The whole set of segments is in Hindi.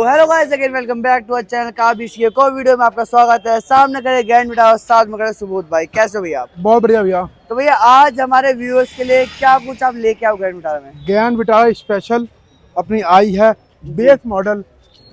Hello guys again welcome back to our channel Kabish की एक और वीडियो में आपका स्वागत है। सामने करे ग्रैंड विटारा, साथ में करे सुबोध भाई। कैसे हो भैया आप? बहुत बढ़िया भैया। तो भैया आज हमारे व्यूअर्स के लिए क्या कुछ आप लेके आओ ग्रैंड विटारा में? ग्रैंड विटारा स्पेशल अपनी आई है बेस मॉडल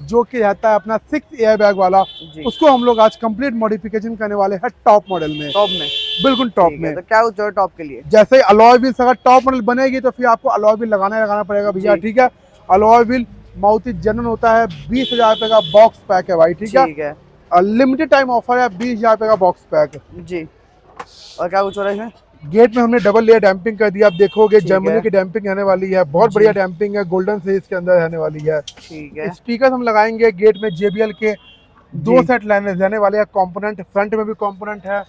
जो कि रहता है अपना 6 एयर बैग वाला। उसको हम लोग आज कंप्लीट मॉडिफिकेशन करने वाले हैं टॉप मॉडल में। टॉप में? बिल्कुल टॉप में। तो क्या कुछ टॉप के लिए? जैसे अलॉय व्हील्स अगर टॉप मॉडल बनेगी तो फिर आपको अलॉय व्हील लगाना पड़ेगा भैया। ठीक है, अलॉय व्हील मारुति जनरल होता है 20,000 रुपए का बॉक्स पैक है भाई। ठीक है, लिमिटेड टाइम ऑफर है 20,000 रुपए का बॉक्स पैक जी। और क्या कुछ हो रहा है इसमें? गेट में हमने डबल लेयर डैम्पिंग कर दिया। आप देखोगे जर्मनी की डैम्पिंग रहने वाली है, बहुत बढ़िया डैम्पिंग है, गोल्डन सीरीज के अंदर रहने वाली है। ठीक है, स्पीकर हम लगाएंगे गेट में JBL के 2 सेट रहने वाले हैं। कंपोनेंट फ्रंट में भी कंपोनेंट है,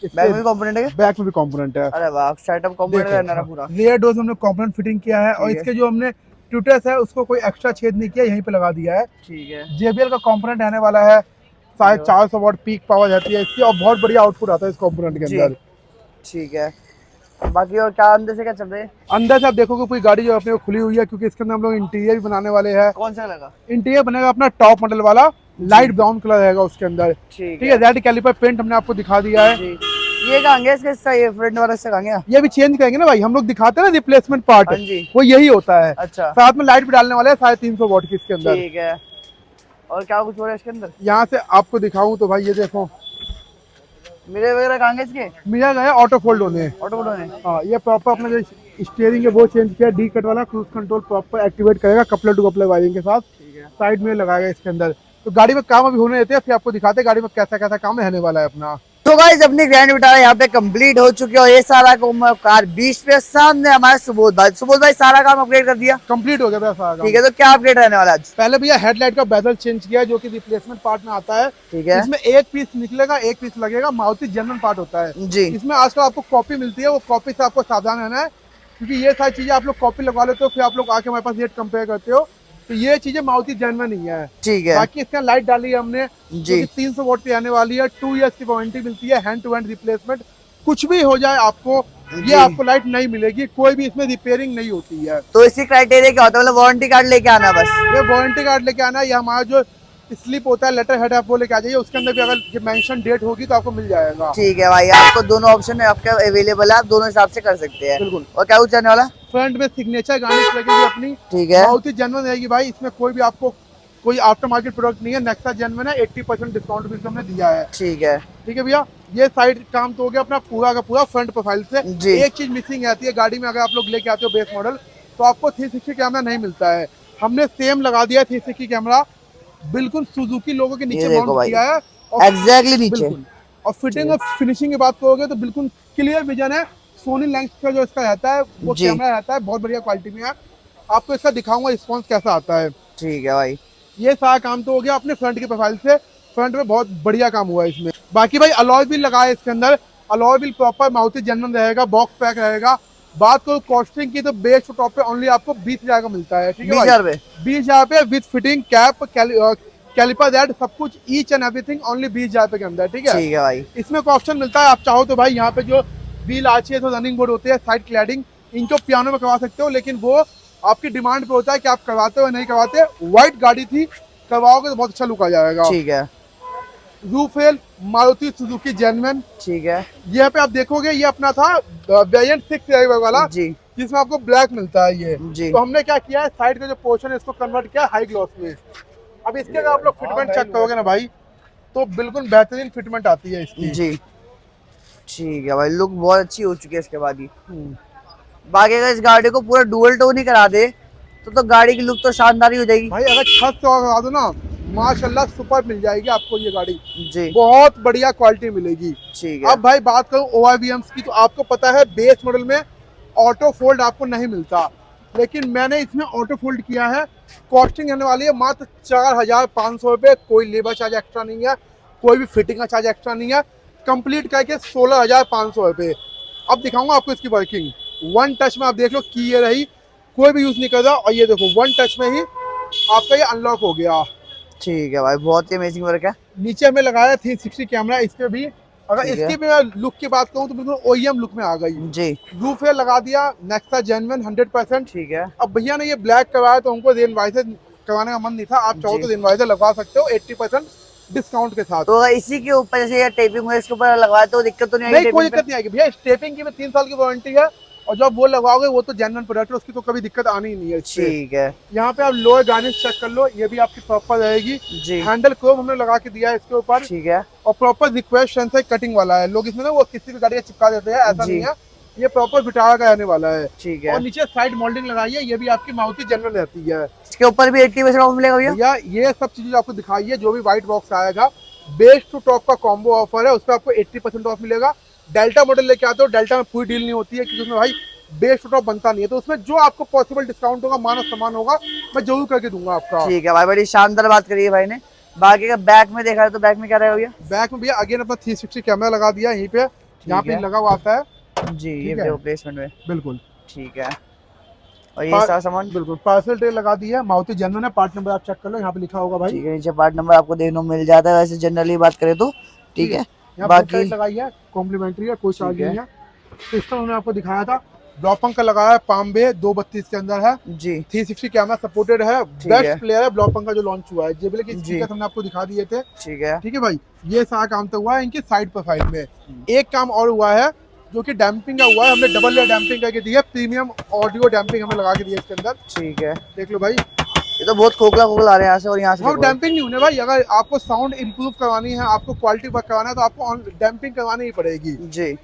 बैक में भी कंपोनेंट है, बैक में भी कंपोनेंट है। अरे वाह, सेटअप कंपोनेंट है ना पूरा। रियर डोर्स हमने कंपोनेंट फिटिंग किया है और इसके जो हमने ट्यूटर्स है उसको कोई एक्स्ट्रा छेद नहीं किया, यहीं पे लगा दिया है। ठीक है, JBL का कंपोनेंट रहने वाला है 450 वाट पीक पावर रहती है इसकी और बहुत बढ़िया आउटपुट आता है इस कंपोनेंट के अंदर। ठीक है, बाकी और क्या अंदर से क्या चल रहा है? अंदर से आप देखोगे पूरी गाड़ी जो अपने को खुली हुई है क्योंकि इसके अंदर हम लोग इंटीरियर भी बनाने वाले हैं। कौन सा लगा? इंटीरियर बनेगा अपना टॉप मॉडल वाला, लाइट ब्राउन कलर रहेगा उसके अंदर। ठीक है, रेड कैलिपर पेंट हमने आपको दिखा दिया है। ये कहां इसका ये फ्रंट वाला से कहां गया? ये भी चेंज करेंगे ना भाई, हम लोग दिखाते हैं ना रिप्लेसमेंट पार्ट, वो यही होता है। अच्छा, साथ में लाइट भी डालने वाले हैं 350 वाट की इसके अंदर। ठीक है, और क्या कुछ हो रहा है इसके अंदर? यहाँ से आपको दिखाऊं तो भाई ये देखो मिरर वगैरह कहां गए इसके? मिरर गए ऑटो फोल्ड होने। हाँ, ये प्रॉपर अपना जो स्टीयरिंग है वो चेंज किया, डी कट वाला क्रूज कंट्रोल प्रॉपर एक्टिवेट करेगा कपलर टू कपलर वायरिंग के साथ। साइड में लगाएगा इसके अंदर। तो गाड़ी में काम अभी होने देते हैं, फिर आपको दिखाते हैं गाड़ी में कैसा कैसा काम रहने वाला है अपना। तो गाइस अपनी ग्रैंड विटारा यहाँ पे कंप्लीट हो चुकी है और ये सारा कार 20 पे सामने हमारे सुबोध भाई सारा काम अपग्रेड कर दिया, कंप्लीट हो गया भैया सारा काम। ठीक है, तो क्या अपग्रेड रहने वाला आज? पहले भैया हेडलाइट का बेजल चेंज किया जो कि रिप्लेसमेंट पार्ट में आता है। ठीक है, इसमें एक पीस निकलेगा, एक पीस लगेगा, मारुति जनरल पार्ट होता है जी। इसमें आजकल आपको कॉपी मिलती है, वो कॉपी से आपको सावधान रहना है क्योंकि ये सारी चीजें आप लोग कॉपी लगवा लेते हो फिर आप लोग आके हमारे पास रेट कंपेयर करते हो, तो ये चीजें मारुति जनरल नहीं है। ठीक है, बाकी इसका लाइट डाली है हमने जी, 300 वाट की आने वाली है, 2 इयर्स की वारंटी मिलती है, हैंड टू हैंड रिप्लेसमेंट। कुछ भी हो जाए आपको ये आपको लाइट नहीं मिलेगी, कोई भी इसमें रिपेयरिंग नहीं होती है। तो इसकी क्राइटेरिया क्या होता है? मतलब वारंटी कार्ड लेके आना बस? ये वारंटी कार्ड लेके आना, ये हमारा जो स्लिप होता है लेटर हेड आप वो लेके आ जाइए, उसके अंदर भी अगर ये मेंशन डेट होगी तो आपको मिल जाएगा। ठीक है भाई, आपको दोनों ऑप्शन आपके अवेलेबल है, आप दोनों हिसाब से कर सकते हैं। बिल्कुल। और क्या कुछ जाने वाला? फ्रंट में सिग्नेचर गार्निश लगेगी अपनी, ठीक है, मारुति जनरल रहेगी भाई, इसमें कोई भी आपको कोई आफ्टर मार्केट प्रोडक्ट नहीं है। नेक्सा जनरल है 80% डिस्काउंट भी हमने दिया है। ठीक है, ठीक है भैया, ये साइड काम तो हो गया अपना पूरा का पूरा फ्रंट प्रोफाइल से। एक चीज मिसिंग आती है गाड़ी में, अगर आप लोग लेके आते हो बेस मॉडल तो आपको 360 कैमरा नहीं मिलता है, हमने सेम लगा दिया 360 कैमरा, बिल्कुल सुजुकी लोगो के नीचे माउंट किया है एग्जैक्टली नीचे। और फिटिंग और फिनिशिंग की बात करोगे तो बिल्कुल क्लियर विजन है। सोनी लेंस का जो इसका रहता है वो कैमरा रहता है, बहुत बढ़िया क्वालिटी में है। आपको इसका दिखाऊंगा रिस्पॉन्स कैसा आता है। ठीक है भाई, ये सारा काम तो हो गया अपने फ्रंट के प्रोफाइल से, फ्रंट में बहुत बढ़िया काम हुआ है इसमें। बाकी भाई अलॉय व्हील लगाया इसके अंदर, alloy wheel proper Maruti general रहेगा, बॉक्स पैक रहेगा। बात करो कॉस्टिंग की तो बेस टॉप पे ओनली आपको 20,000 का मिलता है। ठीक है, 20,000 पे with fitting cap caliper red सब कुछ ईच एंड एवरीथिंग ओनली 20,000 रुपए के अंदर। ठीक है भाई, इसमें ऑप्शन मिलता है, आप चाहो तो भाई यहाँ पे जो व्हील आर्ची है तो रनिंग बोर्ड होते हैं, साइड क्लैडिंग, इनको पियानो में करवा सकते हो, लेकिन वो आपकी डिमांड पे होता है कि आप करवाते हो नहीं करवाते। व्हाइट गाड़ी थी, करवाओगे तो बहुत अच्छा लुक आ जाएगा। ठीक है, रूफेल मारुति सुजुकी जेन्युइन। ठीक है, यहाँ पे आप देखोगे ये अपना था वेरिएंट 6 वाला जी, जिसमें आपको ब्लैक मिलता है ये जी। तो हमने क्या किया है साइड का जो पोर्शन है इसको कन्वर्ट किया हाई ग्लॉस में। अब इसके अगर आप लोग फिटमेंट चेक करोगे ना भाई तो बिल्कुल बेहतरीन फिटमेंट आती है इसकी जी। ठीक है भाई, लुक बहुत अच्छी हो चुकी है इसके बाद ही। बाकी अगर इस गाड़ी को पूरा डुअल टोन ही करा दे तो गाड़ी की लुक तो शानदार ही हो जाएगी भाई। अगर छत से करा दो ना माशाल्लाह सुपर मिल जाएगी आपको ये गाड़ी जी, बहुत बढ़िया क्वालिटी मिलेगी। ठीक है, अब भाई बात करूं ORVMs की तो आपको पता है बेस मॉडल में ऑटो फोल्ड आपको नहीं मिलता, लेकिन मैंने इसमें ऑटो फोल्ड किया है। कॉस्टिंग रहने वाली है मात्र 4,500 रुपये, कोई लेबर चार्ज एक्स्ट्रा नहीं है, कोई भी फिटिंग का चार्ज एक्स्ट्रा नहीं है, कंप्लीट करके 16,500 रुपये। अब दिखाऊंगा आपको इसकी वर्किंग, वन टच में आप देख लो की ये रही, कोई भी यूज नहीं कर रहा और ये देखो वन टच में ही आपका ये अनलॉक हो गया। ठीक है भाई, बहुत ही अमेजिंग वर्क है। नीचे हमें लगाया 360 कैमरा इस पे भी, अगर इसकी भी मैं लुक की बात करूं तो बिल्कुल OEM लुक में आ गई जी। रूफ लगा दिया नेक्सा जेन्युइन 100%। ठीक है, अब भैया ने ये ब्लैक करवाया तो हमको रेन वाइजर करवाने का मन नहीं था, आप चाहो तो इनवाइजर लगवा सकते हो 80% डिस्काउंट के साथ। तो इसी के ऊपर जैसे ये टेपिंग हुआ इसके ऊपर लगवाए तो दिक्कत तो नहीं आएगी? नहीं, कोई दिक्कत नहीं आएगी भैया। टेपिंग की 3 साल की वारंटी है, और जो आप वो लगवाओगे वो तो जेन्युइन प्रोडक्ट है, उसकी तो कभी दिक्कत आनी ही नहीं है। ठीक है। यहाँ पे आप लोअर गार्निश चेक कर लो, ये भी आपकी प्रॉपर रहेगी जी। हैंडल क्रोम हमने लगा के दिया है इसके ऊपर, ठीक है, और प्रॉपर रिक्वेस्ट सेंसर कटिंग वाला है। लोग इसमें ना वो किसी भी गाड़ी का चिपका देते हैं, ऐसा नहीं है, ये प्रॉपर विटारा का आने वाला है, ठीक है। और नीचे साइड मोल्डिंग लगाई है, ये भी आपकी मारुति जेन्युइन रहती है। इसके ऊपर भी 80% ऑफ मिलेगा भैया? ये सब चीजें आपको दिखाई है, जो भी व्हाइट बॉक्स आएगा बेस टू टॉप का कॉम्बो ऑफर है, उसका आपको 80% ऑफ मिलेगा। डेल्टा मॉडल लेके आते हो, डेल्टा में पूरी डील नहीं होती है, क्योंकि उसमें भाई बेस टू टॉप बनता नहीं है, तो उसमें जो आपको पॉसिबल डिस्काउंट होगा, मानव सम्मान होगा, मैं जरूर करके दूंगा आपका। ठीक है भाई, बड़ी शानदार बात करी है भाई ने। बाकी का बैक में देखा है तो बैक में क्या रहेगा भैया? बैक में भैया अगेन अपना 360 कैमरा लगा दिया यहीं पे, यहाँ पे लगा हुआ आता है जी, ये प्लेसमेंट में बिल्कुल ठीक है। और ये सारा सामान बिल्कुल पार्सल ट्रे लगा दी है, मारुति जेन्युइन है। पार्ट नंबर आप चेक कर लो, यहाँ पे लिखा होगा भाई, ठीक है, नीचे पार्ट नंबर आपको देखने को मिल जाता है। वैसे जनरली बात करें तो ठीक है, बाकी लगाई है कॉम्प्लीमेंट्री है, कोई चार्ज नहीं है। सिस्टम हमने आपको दिखाया था, ब्लॉक पंखा लगाया है, पाम्बे 232 के अंदर है जी, 360 कैमरा सपोर्टेड है, बेस्ट प्लेयर है ब्लॉक पंखा जो लॉन्च हुआ है। जेबीएल के स्पीकर हमने आपको दिखा दिए थे, ठीक है भाई। ये सारा काम तो हुआ है इनकी साइड प्रोफाइल में। एक काम और हुआ है जो कि डैम्पिंग का हुआ है, हमने डबल लेयर डैम्पिंग करके दी है, प्रीमियम ऑडियो डैम्पिंग हमें लगा के दी है इसके अंदर, ठीक है। देख लो भाई, ये तो बहुत खोखला खोखला आ रहा है यहाँ से और यहाँ से। डैम्पिंग नहीं होने भाई, अगर आपको साउंड इंप्रूव करवानी है, आपको क्वालिटी वर्क करवाना है, तो आपको डैम्पिंग करवानी ही पड़ेगी जी।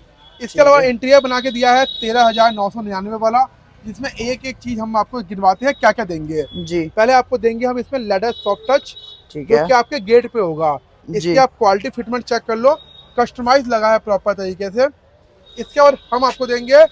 इसके अलावा इंटीरियर बना के दिया है 13,999 वाला, जिसमें एक एक चीज हम आपको गिनवाते हैं क्या क्या देंगे जी। पहले आपको देंगे हम इसमें लेदर सॉफ्ट टच, ठीक है, जो कि आपके गेट पे होगा। इसकी आप क्वालिटी फिटमेंट चेक कर लो, कस्टमाइज लगा है प्रॉपर तरीके से। इसके बाद हम आपको देंगे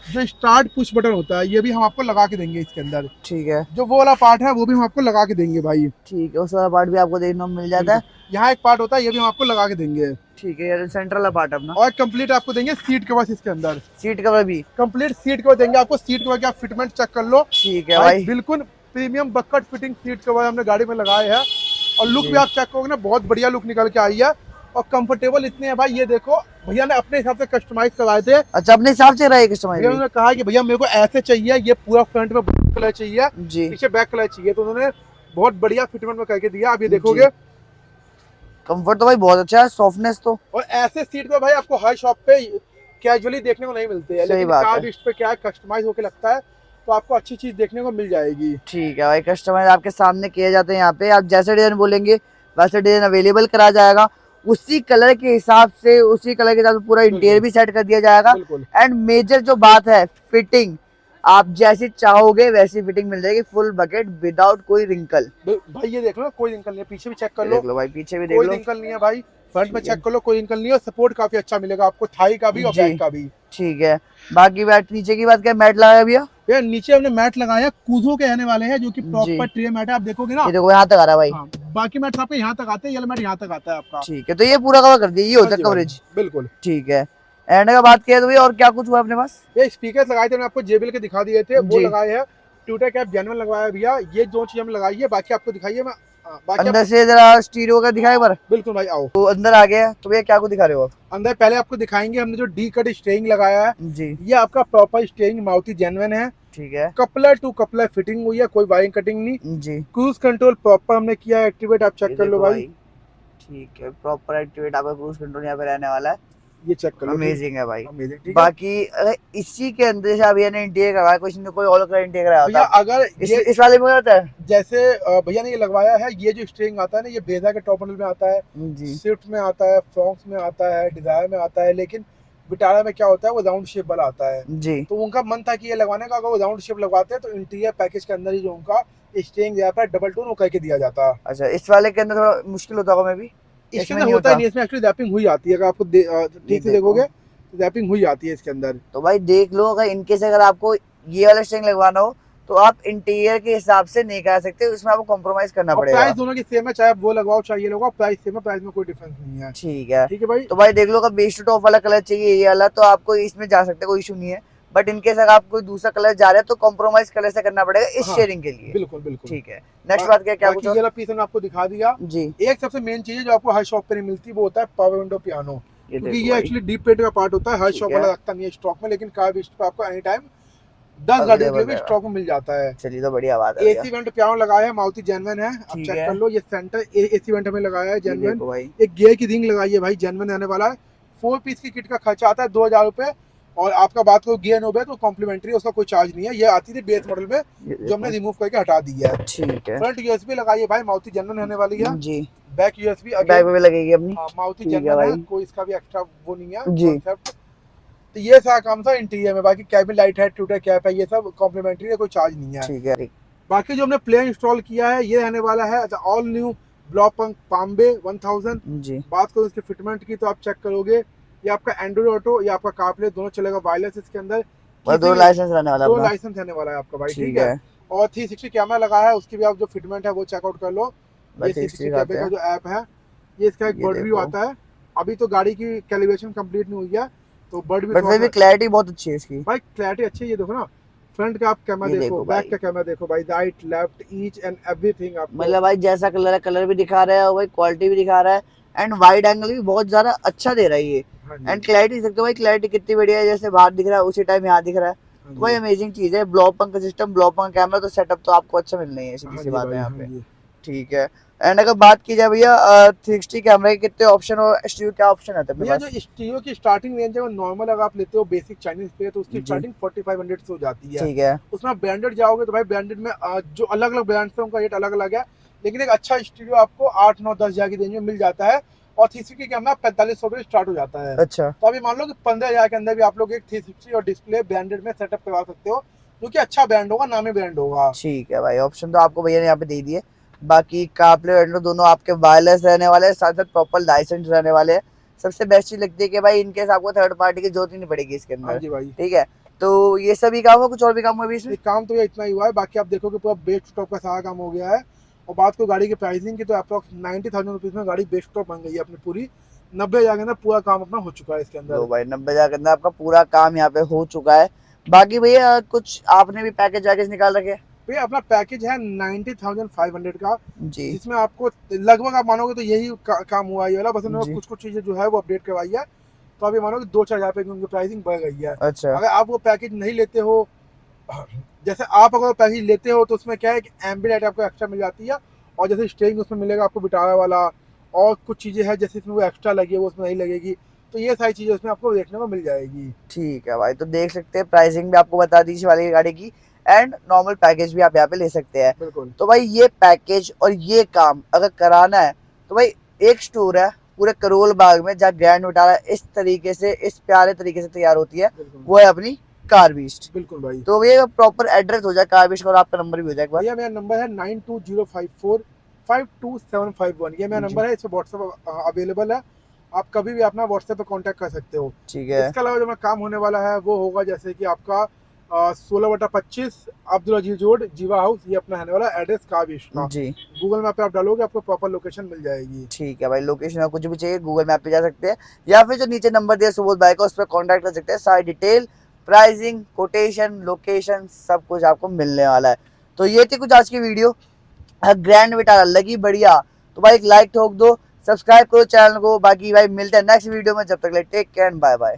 जो स्टार्ट पुश बटन होता है, ये भी हम आपको लगा के देंगे इसके अंदर, ठीक है। जो वो वाला पार्ट है वो भी हम आपको लगा के देंगे भाई, ठीक है। उस वाला पार्ट भी आपको देखने को मिल जाता है। यहाँ एक पार्ट होता है, ये भी हम आपको लगा के देंगे, ठीक है, सेंट्रल वाला पार्ट अपना। और कंप्लीट आपको देंगे सीट कवर इसके अंदर, सीट कवर भी कंप्लीट सीट कवर देंगे आपको। सीट कवर की आप फिटमेंट चेक कर लो, ठीक है भाई, बिल्कुल premium bucket fitting seat cover हमने गाड़ी में लगाए हैं। और लुक भी आप चेक करोगे ना, बहुत बढ़िया लुक निकल के आई है, और कंफर्टेबल इतने हैं भाई। ये देखो भैया ने अपने हिसाब से कस्टमाइज करवाए थे। अच्छा, अपने हिसाब से रहा कस्टमाइज? भैया उन्होंने कहा कि भैया मेरे को ऐसे चाहिए, ये पूरा फ्रंट में ब्लू कलर चाहिए जी, पीछे बैक कलर चाहिए, तो उन्होंने बहुत बढ़िया फिटमेंट में करके दिया। आप ये देखोगे कंफर्ट तो भाई बहुत अच्छा है, सॉफ्टनेस तो। और ऐसे सीट पे भाई आपको हर शॉप पे कैजुअली देखने को नहीं मिलते हैं, लेकिन कार लिस्ट पे क्या है, कस्टमाइज होके लगता है, तो आपको अच्छी चीज देखने को मिल जाएगी। ठीक है भाई, कस्टमाइज आपके सामने किए जाते हैं यहाँ पे। आप जैसे डिजाइन बोलेंगे वैसे डिजाइन अवेलेबल करा जाएगा, उसी कलर के हिसाब से, उसी कलर के हिसाब से पूरा इंटीरियर भी सेट कर दिया जाएगा। एंड मेजर जो बात है फिटिंग, आप जैसी चाहोगे वैसी फिटिंग मिल जाएगी, फुल बकेट विदाउट कोई रिंकल। भाई ये देख लो, कोई रिंकल नहीं है, पीछे भी चेक कर लो, देख लो भाई, पीछे भी देख लो, कोई रिंकल नहीं है भाई। फ्रंट में चेक कर लो, कोई रिंकल नहीं है। सपोर्ट काफी अच्छा मिलेगा आपको, थाई का भी और बैक का भी, ठीक है। बाकी बैक नीचे की बात क्या, मैट लगाया भैया? यार नीचे हमने मैट लगाया, कूजो के आने वाले हैं, जो कि प्रॉपर ट्रे मैट है। आप देखोगे ना, ये देखो यहाँ तक आ रहा है भाई। हाँ, बाकी मैट आपके यहाँ तक आते हैं, ये मैट यहाँ तक आता है आपका, ठीक है। तो ये पूरा कवर कर दिया, ये होता है कवरेज, बिल्कुल ठीक है। एंड का बात किया तो भैया और क्या कुछ हुआ अपने पास? ये स्पीकर लगाए थे, मैंने आपको जेबीएल के दिखा दिए थे, वो लगाए हैं। ट्यूटर कैप जेन्युइन लगवाया भैया, ये दो चीज हम लगाई है, बाकी आपको दिखाइए। मैं अंदर से जरा स्टीरियो का दिखाए बार, बिल्कुल भाई आओ। तो अंदर आ गया, तो भैया क्या कुछ दिखा रहे हो? अंदर पहले आपको दिखाएंगे हमने जो डी कट स्टेयरिंग लगाया है जी, ये आपका प्रॉपर स्टेयरिंग मारुति जेन्युइन है, ठीक है। कपलर टू कपलर फिटिंग हुई है, कोई वायरिंग कटिंग नहीं जी। क्रूज कंट्रोल प्रॉपर हमने किया है एक्टिवेट, आप चेक कर लो भाई, ठीक है। प्रॉपर एक्टिवेट आपका क्रूज कंट्रोल यहाँ पे रहने वाला है, ये चेक कर लो, अमेजिंग है भाई, अमेजिंग। बाकी इसी के अंदर जैसे अभी ने इंटीरियर करवाया, कुछ नहीं, कोई और कलर इंटीरियर कराया होता है अगर इस वाले में होता है, जैसे भैया ने ये लगवाया है, ये जो स्टीयरिंग आता है ना, ये ब्रेजा के टॉप मॉडल में आता है जी, स्विफ्ट में आता है, फ्रॉक्स में आता है, डिजायर में आता है, लेकिन विटारा में क्या होता है, वो राउंड शेप वाला आता है जी। तो उनका मन था कि ये लगवाने का, अगर वो राउंड शेप लगवाते हैं तो इंटीरियर पैकेज के अंदर ही जो उनका स्टीयरिंग यहाँ पर डबल टोन करके दिया जाता है। अच्छा, इस वाले के अंदर थोड़ा मुश्किल होता होगा, मैं भी इसके अंदर होता ही नहीं, इसमें एक्चुअली रैपिंग हुई आती है, अगर आपको ठीक से देखोगे रैपिंग हुई आती है इसके अंदर। तो भाई देख लो, अगर इनकेस अगर आपको ये वाला स्टीयरिंग लगवाना हो तो आप इंटीरियर के हिसाब से नहीं करा सकते, उसमें आपको कॉम्प्रोमाइज करना पड़ेगा। प्राइस दोनों की सेम है, चाहे आप वो लगवाओ चाहे ये लगवाओ, प्राइस सेम है, प्राइस में कोई डिफरेंस नहीं है, ठीक है। ठीक है भाई, तो भाई देख लो, अगर बेस टू टॉप वाला कलर चाहिए ये वाला, तो आपको इसमें जा सकते, कोई इशू नहीं है। बट इनकेस अगर आप कोई दूसरा कलर जा रहे हैं तो कॉम्प्रोमाइज कलर से करना पड़ेगा इस शेयरिंग के लिए, बिल्कुल बिल्कुल, ठीक है। नेक्स्ट बात क्या कुछ ये वाला पीस हमने आपको दिखा दिया जी। एक सबसे मेन चीज है जो आपको हर शॉप पे नहीं मिलती, वो होता है पावर विंडो पियानो, क्योंकि ये एक्चुअली डीप पेट का पार्ट होता है, हर शॉप वाला रखता नहीं है स्टॉक में, लेकिन कार बिस्ट पे आपको एनी टाइम 10 गाड़ियों के लिए भी स्टॉक में मिल जाता है। चलिए तो बढ़िया बात है। एसी वेंट पियानो लगाया है, मारुति जेन्युइन है, आप चेक कर लो। ये सेंटर एसी वेंट हमें लगाया है जेन्युइन। एक गियर की रिंग लगाई है भाई, जेन्युइन आने वाला है। 4 पीस की किट का खर्चा आता है 2000 रुपए, और आपका बात करो गियर नोब है तो कॉम्प्लीमेंट्री, उसका कोई चार्ज नहीं है। ये आती थी बेस मॉडल में, जो हमने रिमूव करके हटा दी है। ठीक है। फ्रंट यूएसबी लगाई है भाई, मारुति जेन्युइन रहने वाली है जी। बैक यूएसबी बैक में लगेगी अपनी, मारुति जेन्युइन है, कोई इसका भी एक्स्ट्रा वो नहीं है जी। तो ये सारा काम था इंटीरियर में। बाकी कैबिन लाइट है, ट्यूटर कैप है, ये सब कॉम्प्लीमेंट्री है, कोई चार्ज नहीं है। ठीक है। बाकी जो हमने प्लेन इंस्टॉल किया है ये रहने वाला है ऑल न्यू ब्लॉपंक पाम्बे 1000 जी। बात करो इसके फिटमेंट की तो आप चेक करोगे, ये आपका एंड्रॉइड ऑटो, ये आपका कारप्ले दोनों चलेगा, वायरलेस इसके अंदर। दो लाइसेंस रहने वाला है, 2 लाइसेंस रहने वाला है आपका भाई, ठीक है। और 360 कैमरा लगा है, उसकी भी आप जो फिटमेंट है वो चेकआउट कर लो। ये 360 कैमरे का जो ऐप है, ये इसका एक बर्ड व्यू आता है। अभी तो गाड़ी की कैलिब्रेशन कंप्लीट नहीं हुई है, तो बर्ड व्यू क्लैरिटी बहुत अच्छी है इसकी भाई, क्लैरिटी अच्छी है। ये देखो ना, फ्रंट का आप कैमरा देखो, बैक का कैमरा देखो भाई, right left each and everything आप, मतलब भाई जैसा कलर है कलर भी दिखा रहा है, और भाई क्वालिटी भी दिखा रहा है, एंड वाइड एंगल भी बहुत ज्यादा अच्छा दे रहा है ये। एंड क्लैरिटी सकते हो भाई, क्लैरिटी कितनी बढ़िया है, जैसे बाहर दिख रहा है उसी टाइम यहाँ दिख रहा है, तो भाई अमेजिंग चीज है। ब्लॉपंक का सिस्टम, ब्लॉपंक कैमरा, तो सेटअप तो आपको अच्छा मिलना ही है, सीधी सी बात है यहाँ पे, ठीक है। एंड अगर बात की जाए भैया 360 कैमरे के कितने ऑप्शन और स्टीरियो क्या ऑप्शन है भैया? जो स्टीरियो की स्टार्टिंग रेंज है वो नॉर्मल अगर आप लेते हो बेसिक चाइनीज पे तो उसकी स्टार्टिंग 4500 से हो जाती है, ठीक है। उसमें आप ब्रांडेड जाओगे तो भाई ब्रांडेड में जो अलग अलग ब्रांड्स है उनका रेट अलग अलग है, लेकिन एक अच्छा स्टीरियो आपको 8 9 10 हजार की रेंज में मिल जाता है, और 360 कैमरा 4500 से स्टार्ट हो जाता है। अच्छा, तो अभी मान लो कि 15,000 के अंदर भी आप लोग एक 360 और डिस्प्ले ब्रांडेड में सेटअप करवा सकते हो, जो कि अच्छा ब्रांड होगा, नामी ब्रांड होगा, ठीक है भाई। ऑप्शन तो आपको भैया ने यहाँ पे दे दिए। बाकी कारप्ले एंड्रॉइड दोनों आपके वायरलेस रहने वाले हैं, साथ साथ प्रॉपर लाइसेंस रहने वाले हैं। सबसे बेस्ट चीज लगती है कि भाई इनकेस आपको थर्ड पार्टी की जरूरत ही नहीं पड़ेगी इसके अंदर, जी भाई, ठीक है। तो ये सभी काम हो, कुछ और भी काम हुआ इसमें? काम तो ये इतना ही हुआ है, बाकी आप देखो कि पूरा बेस्ट टॉप का सारा काम हो गया है। और बात को गाड़ी की प्राइसिंग की तो अप्रॉक्स 90,000 रुपीज में गाड़ी बेस्ट टॉप बन गई है अपनी पूरी। 90,000 के अंदर पूरा काम अपना हो चुका है इसके अंदर। तो भाई 90,000 के अंदर आपका पूरा काम यहाँ पे हो चुका है। बाकी भैया कुछ आपने भी पैकेज वैकेज निकाल रखे? भैया अपना पैकेज है 90,500 का जी, जिसमें आपको लगभग आप मानोगे तो यही काम हुआ है वाला, बस उन्होंने कुछ चीजें जो है वो अपडेट करवाई है, तो अभी मानोगे 2-4 हजार रुपए की उनकी प्राइसिंग बढ़ गई है। अच्छा, अगर आप वो पैकेज नहीं लेते हो, जैसे आप अगर पैकेज लेते हो तो उसमें क्या है कि एम्बिएंट आपको एक्स्ट्रा मिल जाती है, और जैसे स्टीयरिंग उसमें मिलेगा आपको विटारा वाला, और कुछ चीजें हैं जैसे इसमें वो एक्स्ट्रा लगी है वो उसमें नहीं लगेगी, तो ये सारी चीजें उसमें आपको देखने को मिल जाएगी। ठीक है भाई, तो देख सकते हैं प्राइसिंग भी आपको बता दी इस वाली गाड़ी की, एंड नॉर्मल पैकेज भी आप यहाँ पे ले सकते हैं। बिल्कुल। तो भाई ये पैकेज और ये काम अगर कराना है तो भाई एक स्टोर है पूरे करोल बाग में जहाँ ग्रैंड विटारा इस तरीके से, इस प्यारे तरीके से तैयार होती है, वो है अपनी कारबीस्ट। बिल्कुल भाई। तो ये प्रॉपर एड्रेस हो जाए कारबीस्ट, और आपका नंबर भी हो जाए एक बार। भैया मेरा नंबर है 9205452751, ये मेरा नंबर है, इस पे व्हाट्सएप अवेलेबल है, आप कभी भी अपना व्हाट्सएप पे कांटेक्ट कर सकते हो, ठीक है। इसके अलावा जो मेरा काम होने वाला है वो होगा जैसे कि आपका 16/25 अब्दुल अजीज रोड जीवा हाउस, ये अपना रहने वाला एड्रेस कारबीस्ट का जी। गूगल मैप पे आप डालोगे आपको प्रॉपर लोकेशन मिल जाएगी, ठीक है भाई। लोकेशन में कुछ भी चाहिए गूगल मैप पे जा सकते हैं, या फिर जो नीचे नंबर दिया सुबोध भाई का उस पर कॉन्टेक्ट कर सकते हैं। सारी डिटेल, प्राइसिंग, कोटेशन, लोकेशन सब कुछ आपको मिलने वाला है। तो ये थी कुछ आज की वीडियो, ग्रैंड विटारा लगी बढ़िया तो भाई एक लाइक ठोक दो, सब्सक्राइब करो चैनल को। बाकी भाई मिलते हैं नेक्स्ट वीडियो में, जब तक ले take care and bye bye.